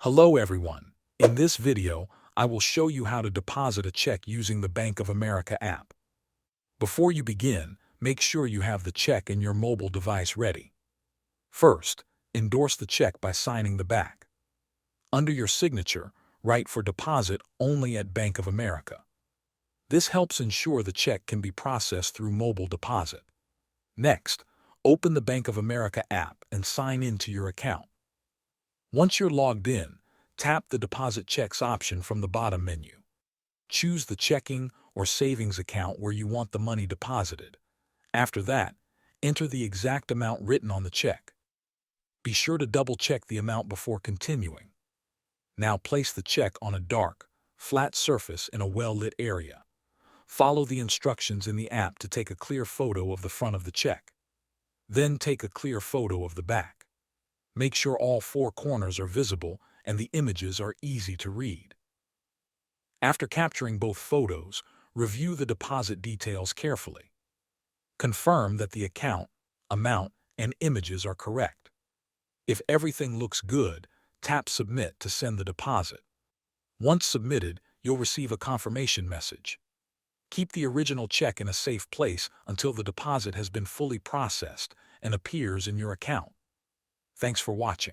Hello everyone. In this video, I will show you how to deposit a check using the Bank of America app. Before you begin, make sure you have the check in your mobile device ready. First, endorse the check by signing the back. Under your signature, write for deposit only at Bank of America. This helps ensure the check can be processed through mobile deposit. Next, open the Bank of America app and sign in to your account. Once you're logged in, tap the Deposit Checks option from the bottom menu. Choose the checking or savings account where you want the money deposited. After that, enter the exact amount written on the check. Be sure to double-check the amount before continuing. Now place the check on a dark, flat surface in a well-lit area. Follow the instructions in the app to take a clear photo of the front of the check. Then take a clear photo of the back. Make sure all four corners are visible and the images are easy to read. After capturing both photos, review the deposit details carefully. Confirm that the account, amount, and images are correct. If everything looks good, tap Submit to send the deposit. Once submitted, you'll receive a confirmation message. Keep the original check in a safe place until the deposit has been fully processed and appears in your account. Thanks for watching.